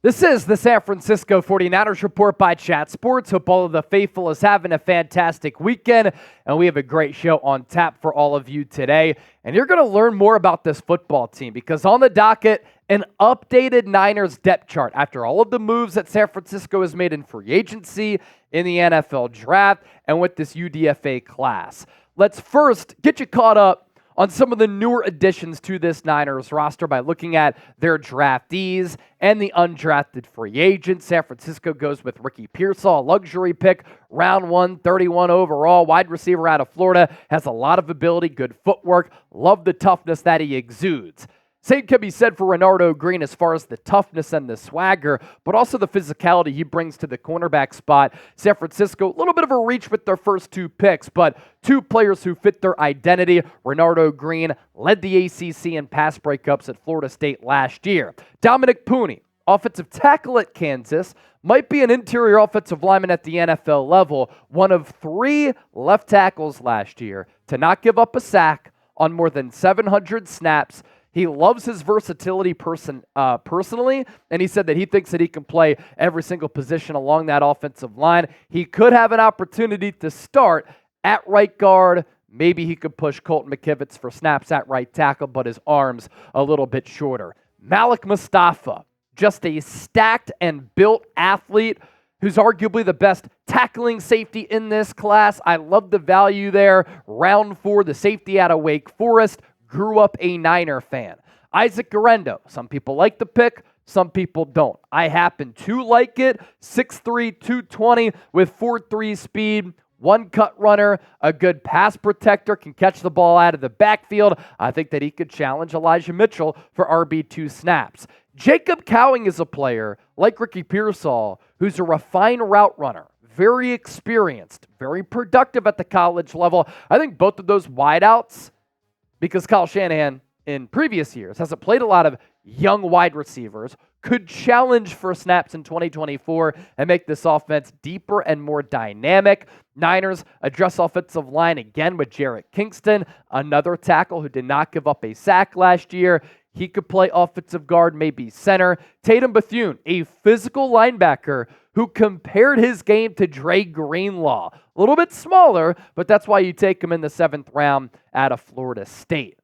This is the San Francisco 49ers Report by Chat Sports. Hope all of the faithful is having a fantastic weekend, and we have a great show on tap for all of you today. And you're going to learn more about this football team because on the docket, an updated Niners depth chart after all of the moves that San Francisco has made in free agency, in the NFL draft, and with this UDFA class. Let's first get you caught up on some of the newer additions to this Niners roster by looking at their draftees and the undrafted free agents. San Francisco goes with Pearsall, a luxury pick, round 1, 31 overall, wide receiver out of Florida, has a lot of ability, good footwork, love the toughness that he exudes. Same can be said for Renardo Green as far as the toughness and the swagger, but also the physicality he brings to the cornerback spot. San Francisco, a little bit of a reach with their first two picks, but two players who fit their identity. Renardo Green led the ACC in pass breakups at Florida State last year. Dominic Pooney, offensive tackle at Kansas, might be an interior offensive lineman at the NFL level, one of three left tackles last year to not give up a sack on more than 700 snaps. He loves his versatility personally, and he said that he thinks that he can play every single position along that offensive line. He could have an opportunity to start at right guard. Maybe he could push Colton McKivitz for snaps at right tackle, but his arm's a little bit shorter. Malik Mustafa, just a stacked and built athlete who's arguably the best tackling safety in this class. I love the value there. Round 4, the safety out of Wake Forest. Grew up a Niner fan. Isaac Guerendo. Some people like the pick, some people don't. I happen to like it. 6'3", 220 with 4.3 speed, one cut runner, a good pass protector, can catch the ball out of the backfield. I think that he could challenge Elijah Mitchell for RB2 snaps. Jacob Cowing is a player, like Pearsall, who's a refined route runner. Very experienced, very productive at the college level. I think both of those wideouts, because Kyle Shanahan in previous years hasn't played a lot of young wide receivers, could challenge for snaps in 2024 and make this offense deeper and more dynamic. Niners address offensive line again with Jarrett Kingston, another tackle who did not give up a sack last year. He could play offensive guard, maybe center. Tatum Bethune, a physical linebacker who compared his game to Dre Greenlaw. A little bit smaller, but that's why you take him in the 7th round out of Florida State.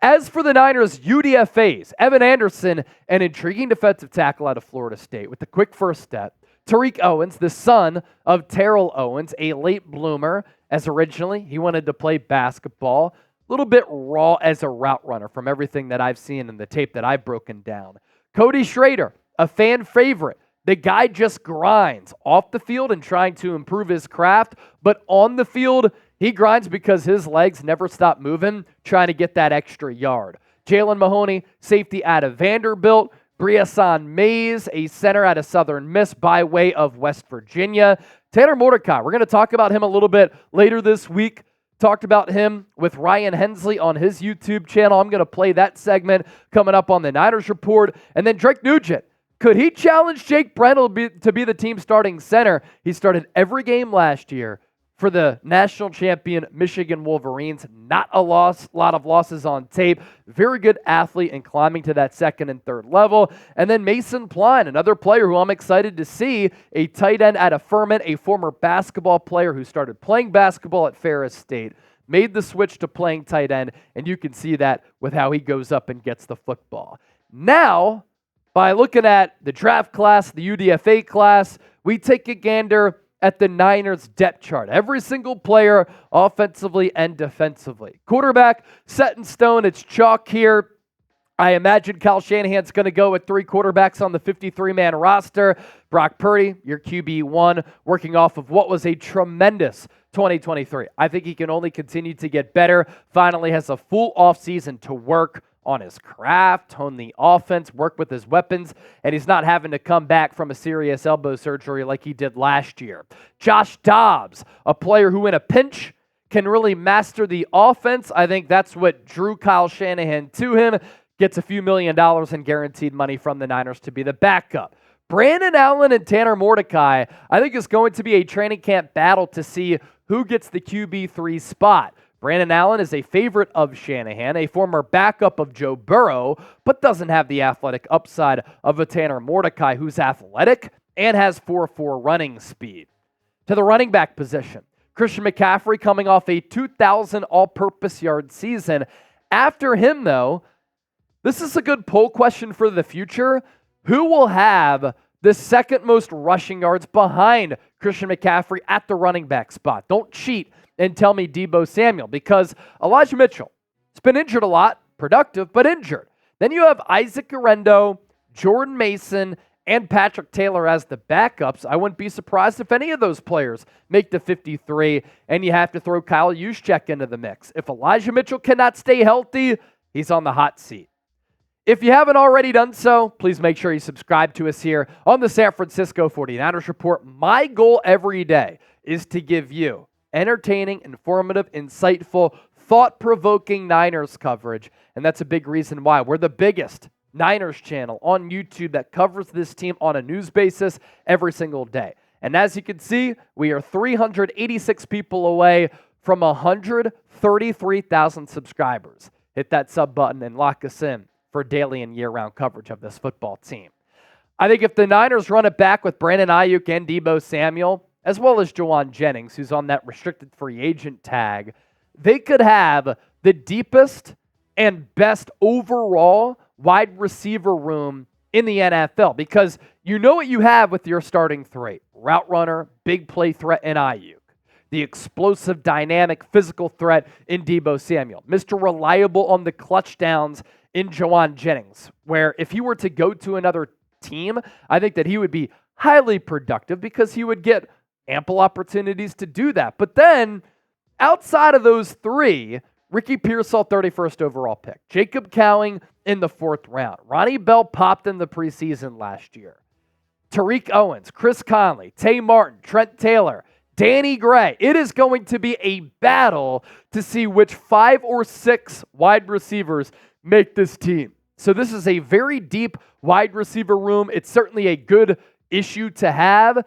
As for the Niners' UDFAs, Evan Anderson, an intriguing defensive tackle out of Florida State with a quick first step. Terique Owens, the son of Terrell Owens, a late bloomer, as originally he wanted to play basketball. A little bit raw as a route runner from everything that I've seen in the tape that I've broken down. Cody Schrader, a fan favorite. The guy just grinds off the field and trying to improve his craft, but on the field, he grinds because his legs never stop moving, trying to get that extra yard. Jalen Mahoney, safety out of Vanderbilt. Briason Mays, a center out of Southern Miss by way of West Virginia. Tanner Mordecai, we're going to talk about him a little bit later this week. Talked about him with Ryan Hensley on his YouTube channel. I'm going to play that segment coming up on the Niners Report. And then Drake Nugent. Could he challenge Jake Brendel to be the team starting center? He started every game last year for the national champion Michigan Wolverines. Not a lot of losses on tape. Very good athlete and climbing to that 2nd and 3rd level. And then Mason Pline, another player who I'm excited to see, a tight end out of Furman, a former basketball player who started playing basketball at Ferris State, made the switch to playing tight end, and you can see that with how he goes up and gets the football. Now, by looking at the draft class, the UDFA class, we take a gander at the Niners depth chart. Every single player, offensively and defensively. Quarterback, set in stone. It's chalk here. I imagine Kyle Shanahan's going to go with 3 quarterbacks on the 53-man roster. Brock Purdy, your QB1, working off of what was a tremendous 2023. I think he can only continue to get better. Finally has a full offseason to work on his craft, hone the offense, work with his weapons, and he's not having to come back from a serious elbow surgery like he did last year. Josh Dobbs, a player who in a pinch can really master the offense. I think that's what drew Kyle Shanahan to him. Gets a few $1 million in guaranteed money from the Niners to be the backup. Brandon Allen and Tanner Mordecai, I think is going to be a training camp battle to see who gets the QB3 spot. Brandon Allen is a favorite of Shanahan, a former backup of Joe Burrow, but doesn't have the athletic upside of a Tanner Mordecai, who's athletic and has 4.4 running speed. To the running back position, Christian McCaffrey coming off a 2,000 all-purpose yard season. After him, though, this is a good poll question for the future. Who will have the second most rushing yards behind Christian McCaffrey at the running back spot? Don't cheat and tell me Deebo Samuel, because Elijah Mitchell has been injured a lot, productive, but injured. Then you have Isaac Guerendo, Jordan Mason, and Patrick Taylor as the backups. I wouldn't be surprised if any of those players make the 53, and you have to throw Kyle Juszczyk into the mix. If Elijah Mitchell cannot stay healthy, he's on the hot seat. If you haven't already done so, please make sure you subscribe to us here on the San Francisco 49ers Report. My goal every day is to give you entertaining, informative, insightful, thought-provoking Niners coverage, and that's a big reason why we're the biggest Niners channel on YouTube that covers this team on a news basis every single day. And as you can see, we are 386 people away from 133,000 subscribers. Hit that sub button and lock us in for daily and year-round coverage of this football team. I think if the Niners run it back with Brandon Aiyuk and Deebo Samuel, as well as Jauan Jennings, who's on that restricted free agent tag, they could have the deepest and best overall wide receiver room in the NFL, because you know what you have with your starting three: route runner, big play threat in Aiyuk, the explosive, dynamic, physical threat in Deebo Samuel, Mr. Reliable on the clutch downs in Jauan Jennings, where if he were to go to another team, I think that he would be highly productive because he would get ample opportunities to do that. But then, outside of those three, Ricky Pearsall, 31st overall pick. Jacob Cowing in the 4th round. Ronnie Bell popped in the preseason last year. Terique Owens, Chris Conley, Tay Martin, Trent Taylor, Danny Gray. It is going to be a battle to see which 5 or 6 wide receivers make this team. So this is a very deep wide receiver room. It's certainly a good issue to have.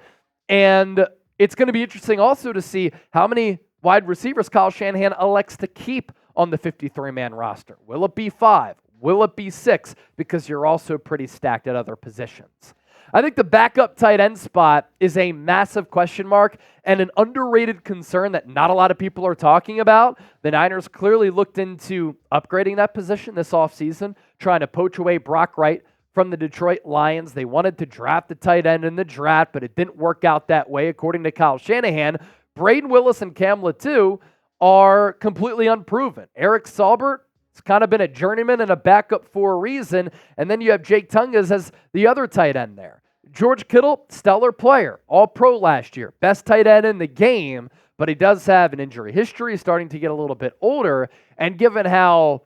And it's going to be interesting also to see how many wide receivers Kyle Shanahan elects to keep on the 53-man roster. Will it be 5? Will it be 6? Because you're also pretty stacked at other positions. I think the backup tight end spot is a massive question mark and an underrated concern that not a lot of people are talking about. The Niners clearly looked into upgrading that position this offseason, trying to poach away Brock Wright from the Detroit Lions. They wanted to draft the tight end in the draft, but it didn't work out that way, according to Kyle Shanahan. Brayden Willis and Latu are completely unproven. Eric Saubert has kind of been a journeyman and a backup for a reason. And then you have Jake Tonges as the other tight end there. George Kittle, stellar player, all-pro last year, best tight end in the game, but he does have an injury history, starting to get a little bit older. And given how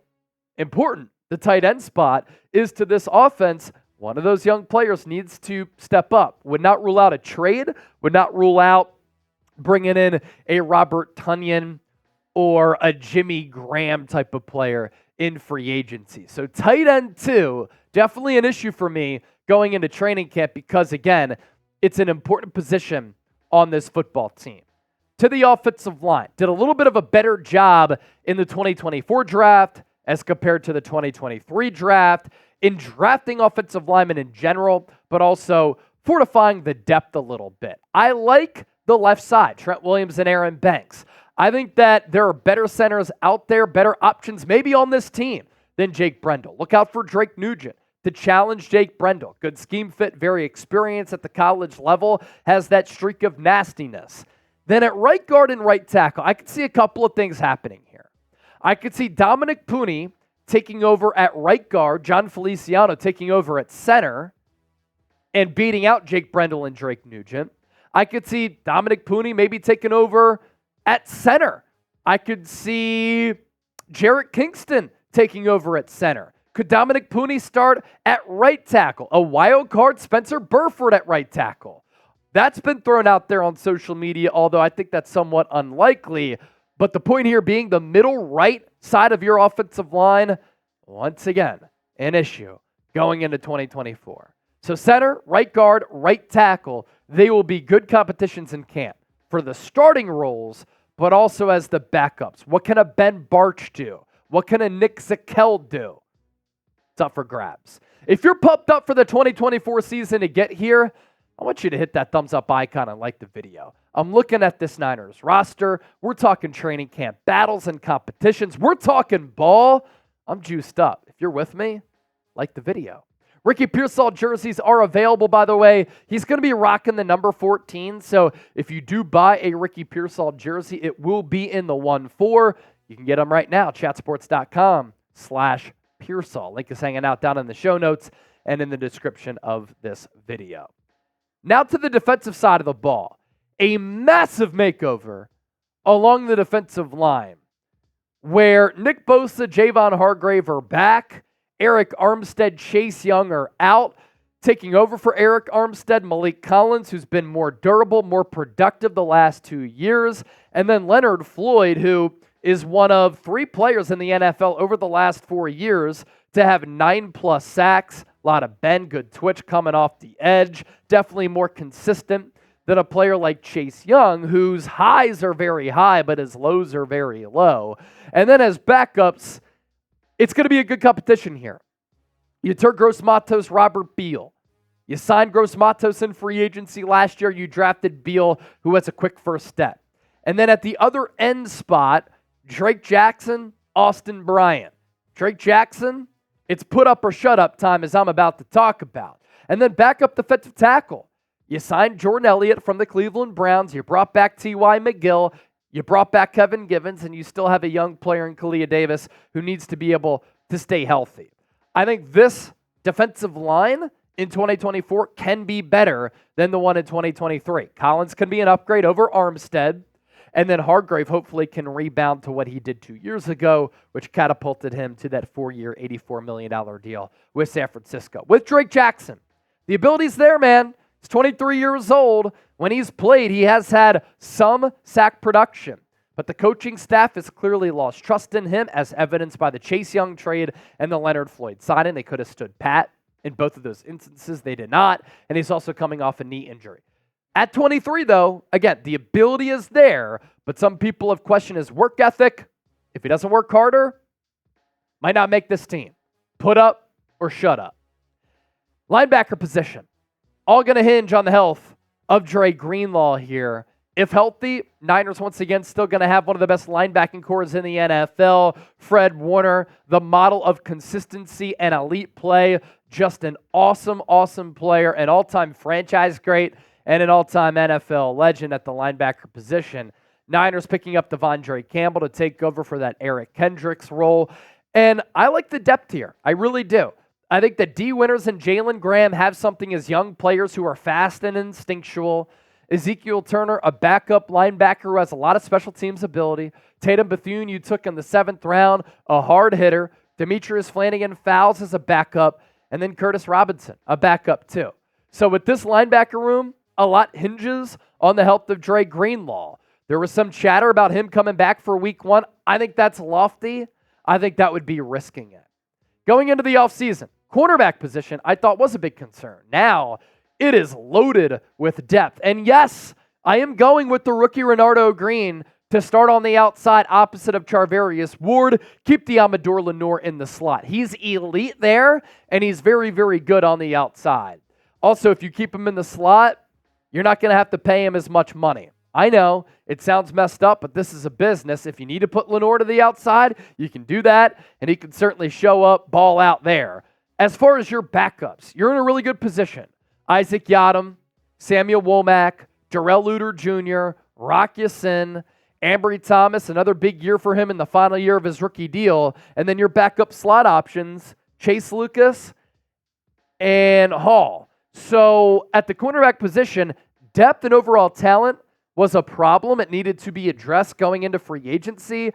important the tight end spot is to this offense, one of those young players needs to step up. Would not rule out a trade, would not rule out bringing in a Robert Tonyan or a Jimmy Graham type of player in free agency. So tight end 2, definitely an issue for me going into training camp because, again, it's an important position on this football team. To the offensive line, did a little bit of a better job in the 2024 draft as compared to the 2023 draft in drafting offensive linemen in general, but also fortifying the depth a little bit. I like the left side, Trent Williams and Aaron Banks. I think that there are better centers out there, better options maybe on this team than Jake Brendel. Look out for Drake Nugent to challenge Jake Brendel. Good scheme fit, very experienced at the college level, has that streak of nastiness. Then at right guard and right tackle, I could see a couple of things happening here. I could see Dominic Puni taking over at right guard, Jon Feliciano taking over at center, and beating out Jake Brendel and Drake Nugent. I could see Dominic Puni maybe taking over at center. I could see Jarrett Kingston taking over at center. Could Dominic Puni start at right tackle? A wild card, Spencer Burford at right tackle. That's been thrown out there on social media, although I think that's somewhat unlikely. But the point here being the middle right side of your offensive line, once again, an issue going into 2024. So center, right guard, right tackle, they will be good competitions in camp for the starting roles, but also as the backups. What can a Ben Barch do? What can a Nick Zakelj do? It's up for grabs. If you're pumped up for the 2024 season to get here, I want you to hit that thumbs up icon and like the video. I'm looking at this Niners roster. We're talking training camp battles and competitions. We're talking ball. I'm juiced up. If you're with me, like the video. Ricky Pearsall jerseys are available, by the way. He's going to be rocking the number 14, so if you do buy a Ricky Pearsall jersey, it will be in the 1-4. You can get them right now, chatsports.com/Pearsall. Link is hanging out down in the show notes and in the description of this video. Now to the defensive side of the ball. A massive makeover along the defensive line where Nick Bosa, Javon Hargrave are back. Eric Armstead, Chase Young are out. Taking over for Eric Armstead, Malik Collins, who's been more durable, more productive the last 2 years. And then Leonard Floyd, who is one of 3 players in the NFL over the last 4 years to have 9+ sacks. A lot of bend, good twitch coming off the edge. Definitely more consistent than a player like Chase Young, whose highs are very high, but his lows are very low. And then as backups, it's going to be a good competition here. You took Gross Matos, Robert Beal. You signed Gross Matos in free agency last year. You drafted Beal, who has a quick first step. And then at the other end spot, Drake Jackson, Austin Bryant. Drake Jackson, it's put up or shut up time, as I'm about to talk about. And then backup defensive tackle. You signed Jordan Elliott from the Cleveland Browns. You brought back T.Y. McGill. You brought back Kevin Givens, and you still have a young player in Kalia Davis who needs to be able to stay healthy. I think this defensive line in 2024 can be better than the one in 2023. Collins can be an upgrade over Armstead, and then Hargrave hopefully can rebound to what he did 2 years ago, which catapulted him to that 4-year, $84 million deal with San Francisco. With Drake Jackson, the ability's there, man. He's 23 years old. When he's played, he has had some sack production. But the coaching staff has clearly lost trust in him, as evidenced by the Chase Young trade and the Leonard Floyd signing. They could have stood pat in both of those instances. They did not. And he's also coming off a knee injury. At 23, though, again, the ability is there, but some people have questioned his work ethic. If he doesn't work harder, might not make this team. Put up or shut up. Linebacker position. All going to hinge on the health of Dre Greenlaw here. If healthy, Niners once again still going to have one of the best linebacking cores in the NFL. Fred Warner, the model of consistency and elite play. Just an awesome, awesome player, an all-time franchise great, and an all-time NFL legend at the linebacker position. Niners picking up Devondre Campbell to take over for that Eric Kendricks role. And I like the depth here. I really do. I think that D. Winters and Jalen Graham have something as young players who are fast and instinctual. Ezekiel Turner, a backup linebacker who has a lot of special teams ability. Tatum Bethune, you took in the 7th round, a hard hitter. Demetrius Flanagan-Fowles is a backup. And then Curtis Robinson, a backup too. So with this linebacker room, a lot hinges on the health of Dre Greenlaw. There was some chatter about him coming back for week 1. I think that's lofty. I think that would be risking it. Going into the offseason, cornerback position I thought was a big concern. Now it is loaded with depth. And yes, I am going with the rookie Renardo Green to start on the outside opposite of Charvarius Ward. Keep the Amador Lenore in the slot. He's elite there, and he's very, very good on the outside. Also, if you keep him in the slot, you're not going to have to pay him as much money. I know it sounds messed up, but this is a business. If you need to put Lenore to the outside, you can do that, and he can certainly show up, ball out there. As far as your backups, you're in a really good position. Isaac Yiadom, Samuel Womack, Darrell Luter Jr., Rock Ya-Sin, Ambry Thomas, another big year for him in the final year of his rookie deal. And then your backup slot options, Chase Lucas and Hall. So at the cornerback position, depth and overall talent was a problem. It needed to be addressed going into free agency.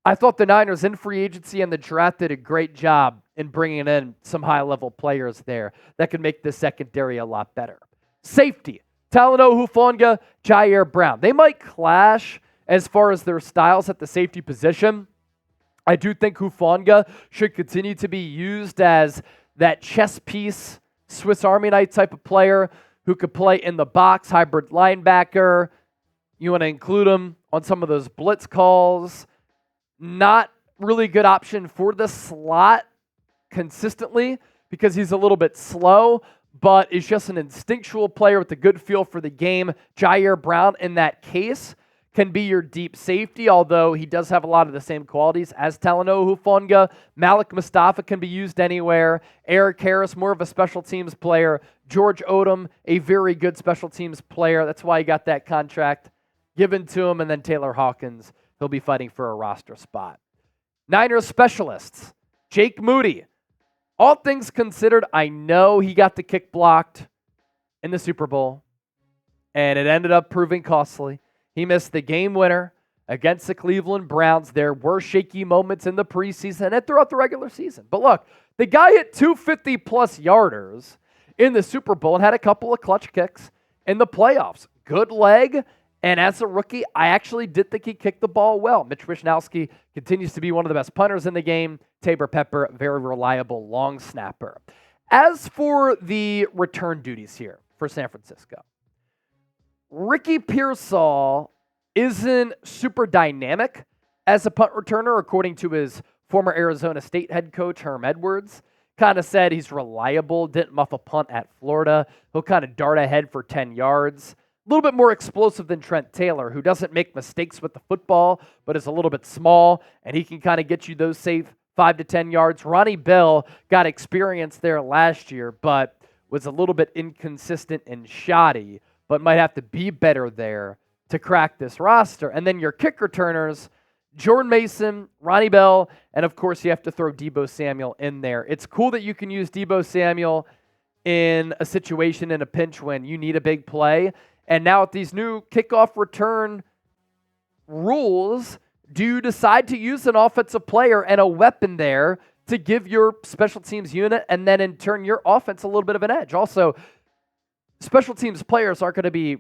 I thought the Niners in free agency and the draft did a great job in bringing in some high-level players there that could make the secondary a lot better. Safety, Talanoa Hufanga, Jair Brown. They might clash as far as their styles at the safety position. I do think Hufanga should continue to be used as that chess piece, Swiss Army knife type of player who could play in the box, hybrid linebacker, You want to include him on some of those blitz calls. Not really good option for the slot consistently because he's a little bit slow, but is just an instinctual player with a good feel for the game. Jair Brown, in that case, can be your deep safety, although he does have a lot of the same qualities as Talanoa Hufanga. Malik Mustafa can be used anywhere. Eric Harris, more of a special teams player. George Odom, a very good special teams player. That's why he got that contract given to him. And then Taylor Hawkins, he'll be fighting for a roster spot. Niners specialists, Jake Moody. All things considered, I know he got the kick blocked in the Super Bowl, and it ended up proving costly. He missed the game winner against the Cleveland Browns. There were shaky moments in the preseason and throughout the regular season. But look, the guy hit 250-plus yarders in the Super Bowl and had a couple of clutch kicks in the playoffs. Good leg, and as a rookie, I actually did think he kicked the ball well. Mitch Wishnowsky continues to be one of the best punters in the game. Tabor Pepper, very reliable long snapper. As for the return duties here for San Francisco, Ricky Pearsall isn't super dynamic as a punt returner, according to his former Arizona State head coach, Herm Edwards. Kind of said he's reliable, didn't muff a punt at Florida. He'll kind of dart ahead for 10 yards. A little bit more explosive than Trent Taylor, who doesn't make mistakes with the football, but is a little bit small, and he can kind of get you those safe 5 to 10 yards. Ronnie Bell got experience there last year, but was a little bit inconsistent and shoddy, but might have to be better there to crack this roster. And then your kick returners, Jordan Mason, Ronnie Bell, and of course you have to throw Deebo Samuel in there. It's cool that you can use Deebo Samuel in a situation, in a pinch when you need a big play. And now with these new kickoff return rules, do you decide to use an offensive player and a weapon there to give your special teams unit and then in turn your offense a little bit of an edge? Also, special teams players aren't going to be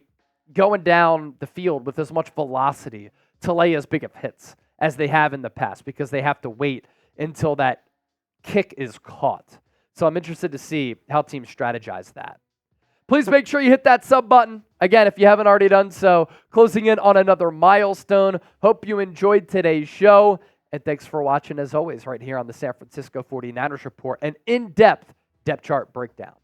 going down the field with as much velocity to lay as big of hits as they have in the past because they have to wait until that kick is caught. So I'm interested to see how teams strategize that. Please make sure you hit that sub button. Again, if you haven't already done so, closing in on another milestone. Hope you enjoyed today's show. And thanks for watching, as always, right here on the San Francisco 49ers Report, an in-depth depth chart breakdown.